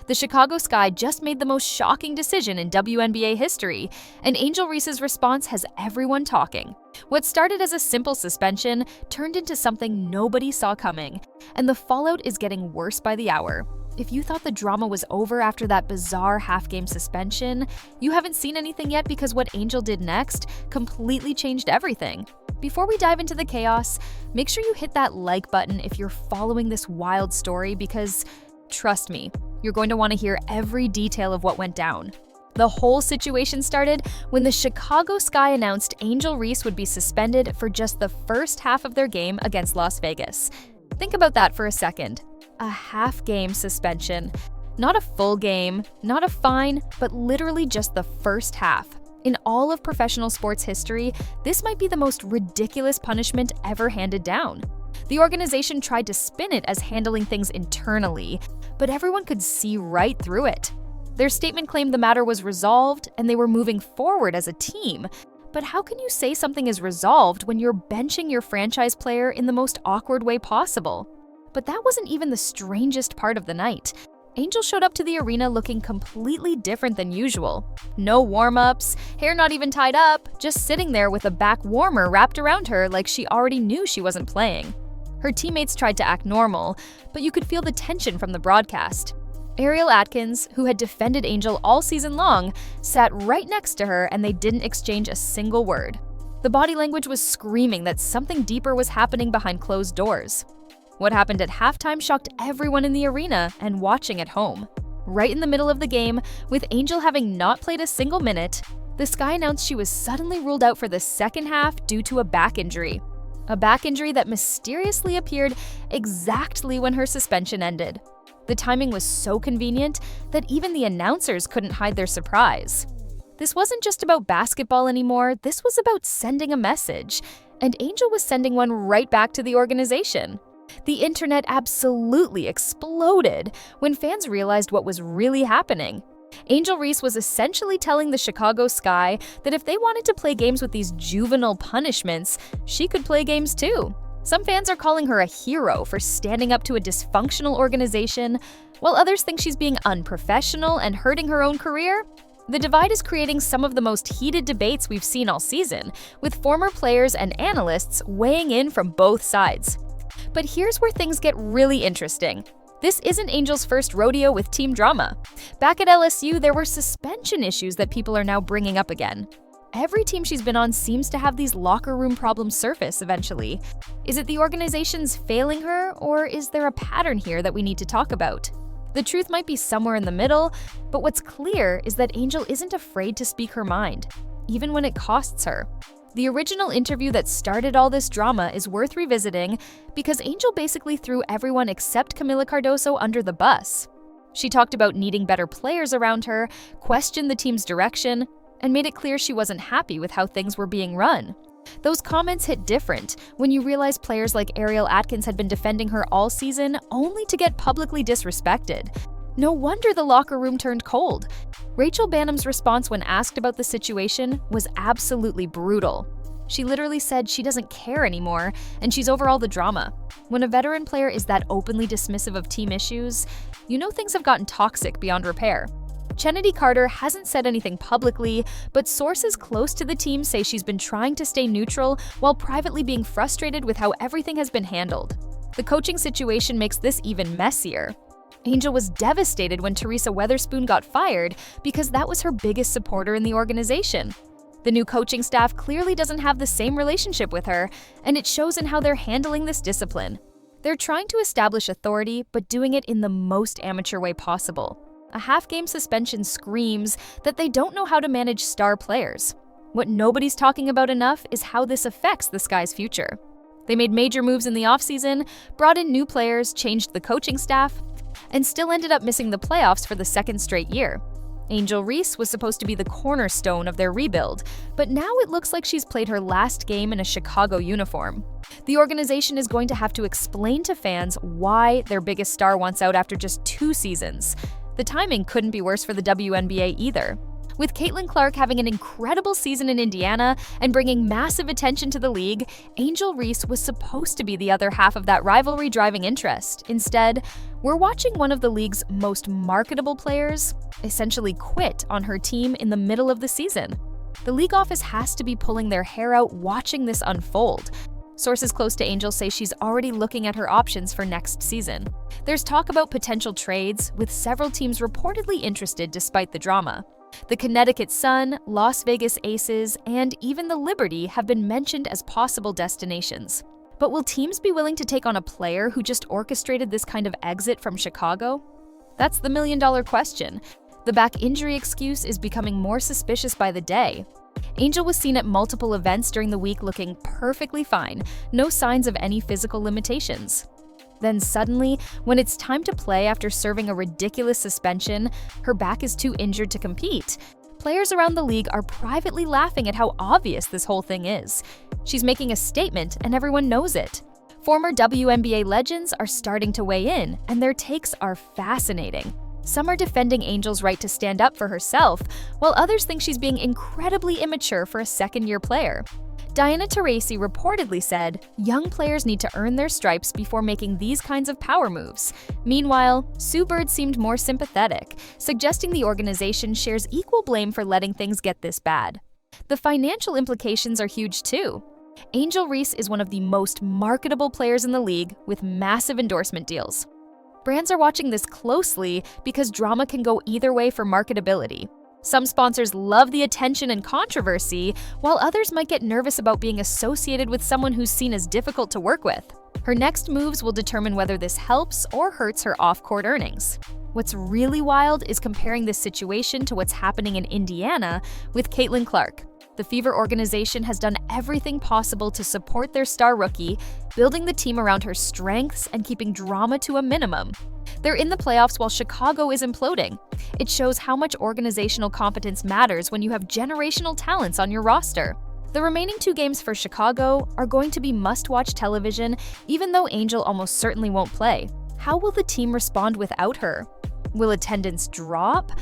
The Chicago Sky just made the most shocking decision in WNBA history, and Angel Reese's response has everyone talking. What started as a simple suspension turned into something nobody saw coming, and the fallout is getting worse by the hour. If you thought the drama was over after that bizarre half-game suspension, you haven't seen anything yet because what Angel did next completely changed everything. Before we dive into the chaos, make sure you hit that like button if you're following this wild story because, trust me, you're going to want to hear every detail of what went down. The whole situation started when the Chicago Sky announced Angel Reese would be suspended for just the first half of their game against Las Vegas. Think about that for a second. A half-game suspension. Not a full game, not a fine, but literally just the first half. In all of professional sports history, this might be the most ridiculous punishment ever handed down. The organization tried to spin it as handling things internally, but everyone could see right through it. Their statement claimed the matter was resolved and they were moving forward as a team. But how can you say something is resolved when you're benching your franchise player in the most awkward way possible? But that wasn't even the strangest part of the night. Angel showed up to the arena looking completely different than usual. No warm-ups, hair not even tied up, just sitting there with a back warmer wrapped around her like she already knew she wasn't playing. Her teammates tried to act normal, but you could feel the tension from the broadcast. Ariel Atkins, who had defended Angel all season long, sat right next to her and they didn't exchange a single word. The body language was screaming that something deeper was happening behind closed doors. What happened at halftime shocked everyone in the arena and watching at home. Right in the middle of the game, with Angel having not played a single minute, the Sky announced she was suddenly ruled out for the second half due to a back injury. A back injury that mysteriously appeared exactly when her suspension ended. The timing was so convenient that even the announcers couldn't hide their surprise. This wasn't just about basketball anymore, this was about sending a message, and Angel was sending one right back to the organization. The internet absolutely exploded when fans realized what was really happening. Angel Reese was essentially telling the Chicago Sky that if they wanted to play games with these juvenile punishments, she could play games too. Some fans are calling her a hero for standing up to a dysfunctional organization, while others think she's being unprofessional and hurting her own career. The divide is creating some of the most heated debates we've seen all season, with former players and analysts weighing in from both sides. But here's where things get really interesting. This isn't Angel's first rodeo with team drama. Back at LSU, there were suspension issues that people are now bringing up again. Every team she's been on seems to have these locker room problems surface eventually. Is it the organization's failing her, or is there a pattern here that we need to talk about? The truth might be somewhere in the middle, but what's clear is that Angel isn't afraid to speak her mind, even when it costs her. The original interview that started all this drama is worth revisiting because Angel basically threw everyone except Camila Cardoso under the bus. She talked about needing better players around her, questioned the team's direction, and made it clear she wasn't happy with how things were being run. Those comments hit different when you realize players like Ariel Atkins had been defending her all season only to get publicly disrespected. No wonder the locker room turned cold. Rachel Bannum's response when asked about the situation was absolutely brutal. She literally said she doesn't care anymore and she's over all the drama. When a veteran player is that openly dismissive of team issues, you know things have gotten toxic beyond repair. Chennedy Carter hasn't said anything publicly, but sources close to the team say she's been trying to stay neutral while privately being frustrated with how everything has been handled. The coaching situation makes this even messier. Angel was devastated when Teresa Weatherspoon got fired because that was her biggest supporter in the organization. The new coaching staff clearly doesn't have the same relationship with her, and it shows in how they're handling this discipline. They're trying to establish authority, but doing it in the most amateur way possible. A half-game suspension screams that they don't know how to manage star players. What nobody's talking about enough is how this affects the Sky's future. They made major moves in the offseason, brought in new players, changed the coaching staff, and still ended up missing the playoffs for the second straight year. Angel Reese was supposed to be the cornerstone of their rebuild, but now it looks like she's played her last game in a Chicago uniform. The organization is going to have to explain to fans why their biggest star wants out after just 2 seasons. The timing couldn't be worse for the WNBA either. With Caitlin Clark having an incredible season in Indiana and bringing massive attention to the league, Angel Reese was supposed to be the other half of that rivalry driving interest. Instead, we're watching one of the league's most marketable players essentially quit on her team in the middle of the season. The league office has to be pulling their hair out watching this unfold. Sources close to Angel say she's already looking at her options for next season. There's talk about potential trades, with several teams reportedly interested despite the drama. The Connecticut Sun, Las Vegas Aces, and even the Liberty have been mentioned as possible destinations. But will teams be willing to take on a player who just orchestrated this kind of exit from Chicago? That's the million-dollar question. The back injury excuse is becoming more suspicious by the day. Angel was seen at multiple events during the week looking perfectly fine, no signs of any physical limitations. Then suddenly, when it's time to play after serving a ridiculous suspension, her back is too injured to compete. Players around the league are privately laughing at how obvious this whole thing is. She's making a statement and everyone knows it. Former WNBA legends are starting to weigh in, and their takes are fascinating. Some are defending Angel's right to stand up for herself, while others think she's being incredibly immature for a second-year player. Diana Taurasi reportedly said, "Young players need to earn their stripes before making these kinds of power moves." Meanwhile, Sue Bird seemed more sympathetic, suggesting the organization shares equal blame for letting things get this bad. The financial implications are huge too. Angel Reese is one of the most marketable players in the league with massive endorsement deals. Brands are watching this closely because drama can go either way for marketability. Some sponsors love the attention and controversy, while others might get nervous about being associated with someone who's seen as difficult to work with. Her next moves will determine whether this helps or hurts her off-court earnings. What's really wild is comparing this situation to what's happening in Indiana with Caitlin Clark. The Fever organization has done everything possible to support their star rookie, building the team around her strengths and keeping drama to a minimum. They're in the playoffs while Chicago is imploding. It shows how much organizational competence matters when you have generational talents on your roster. The remaining 2 games for Chicago are going to be must-watch television, even though Angel almost certainly won't play. How will the team respond without her? Will attendance drop?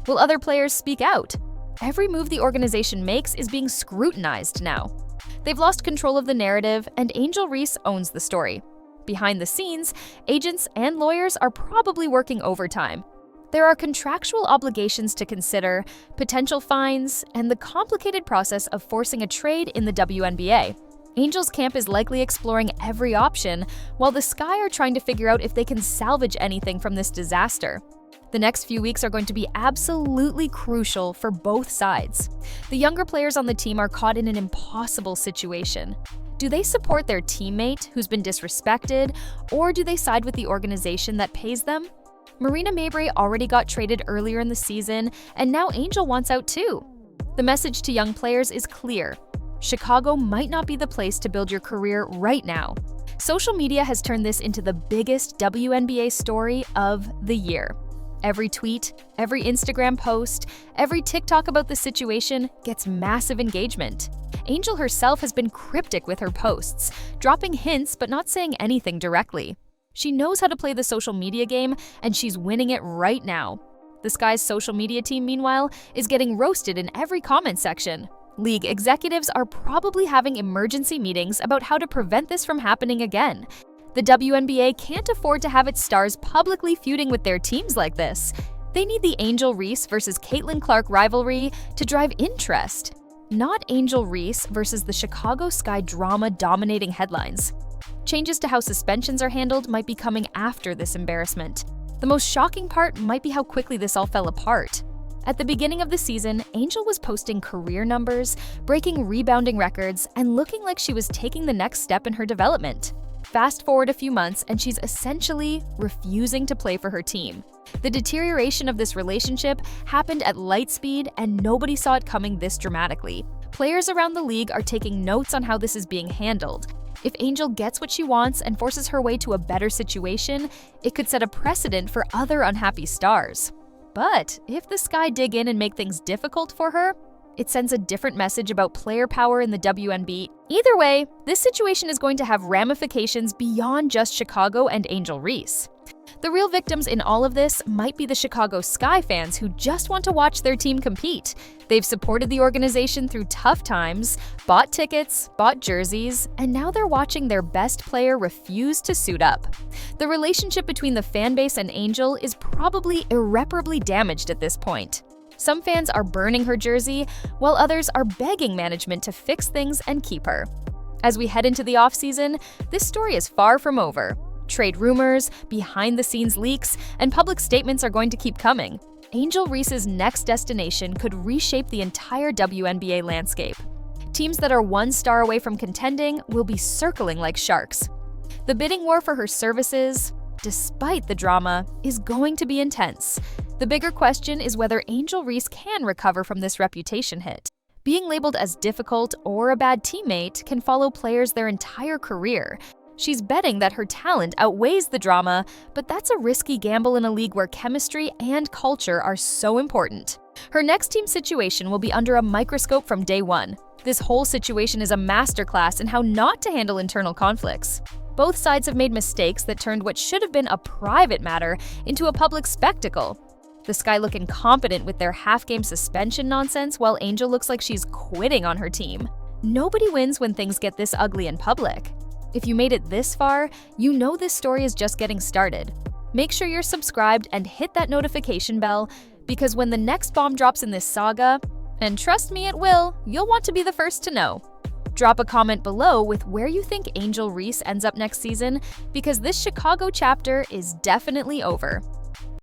Will other players speak out? Every move the organization makes is being scrutinized now. They've lost control of the narrative, and Angel Reese owns the story. Behind the scenes, agents and lawyers are probably working overtime. There are contractual obligations to consider, potential fines, and the complicated process of forcing a trade in the WNBA. Angel's camp is likely exploring every option, while the Sky are trying to figure out if they can salvage anything from this disaster. The next few weeks are going to be absolutely crucial for both sides. The younger players on the team are caught in an impossible situation. Do they support their teammate who's been disrespected, or do they side with the organization that pays them? Marina Mabrey already got traded earlier in the season, and now Angel wants out too. The message to young players is clear. Chicago might not be the place to build your career right now. Social media has turned this into the biggest WNBA story of the year. Every tweet, every Instagram post, every TikTok about the situation gets massive engagement. Angel herself has been cryptic with her posts, dropping hints but not saying anything directly. She knows how to play the social media game, and she's winning it right now. The Sky's social media team, meanwhile, is getting roasted in every comment section. League executives are probably having emergency meetings about how to prevent this from happening again. The WNBA can't afford to have its stars publicly feuding with their teams like this. They need the Angel Reese versus Caitlin Clark rivalry to drive interest, not Angel Reese versus the Chicago Sky drama dominating headlines. Changes to how suspensions are handled might be coming after this embarrassment. The most shocking part might be how quickly this all fell apart. At the beginning of the season, Angel was posting career numbers, breaking rebounding records, and looking like she was taking the next step in her development. Fast forward a few months, and she's essentially refusing to play for her team. The deterioration of this relationship happened at light speed, and nobody saw it coming this dramatically. Players around the league are taking notes on how this is being handled. If Angel gets what she wants and forces her way to a better situation, it could set a precedent for other unhappy stars. But if the Sky dig in and make things difficult for her, it sends a different message about player power in the WNBA. Either way, this situation is going to have ramifications beyond just Chicago and Angel Reese. The real victims in all of this might be the Chicago Sky fans who just want to watch their team compete. They've supported the organization through tough times, bought tickets, bought jerseys, and now they're watching their best player refuse to suit up. The relationship between the fan base and Angel is probably irreparably damaged at this point. Some fans are burning her jersey, while others are begging management to fix things and keep her. As we head into the offseason, this story is far from over. Trade rumors, behind-the-scenes leaks, and public statements are going to keep coming. Angel Reese's next destination could reshape the entire WNBA landscape. Teams that are one star away from contending will be circling like sharks. The bidding war for her services, despite the drama, is going to be intense. The bigger question is whether Angel Reese can recover from this reputation hit. Being labeled as difficult or a bad teammate can follow players their entire career. She's betting that her talent outweighs the drama, but that's a risky gamble in a league where chemistry and culture are so important. Her next team situation will be under a microscope from day one. This whole situation is a masterclass in how not to handle internal conflicts. Both sides have made mistakes that turned what should have been a private matter into a public spectacle. The Sky look incompetent with their half-game suspension nonsense, while Angel looks like she's quitting on her team. Nobody wins when things get this ugly in public. If you made it this far, you know this story is just getting started. Make sure you're subscribed and hit that notification bell, because when the next bomb drops in this saga, and trust me it will, you'll want to be the first to know. Drop a comment below with where you think Angel Reese ends up next season, because this Chicago chapter is definitely over.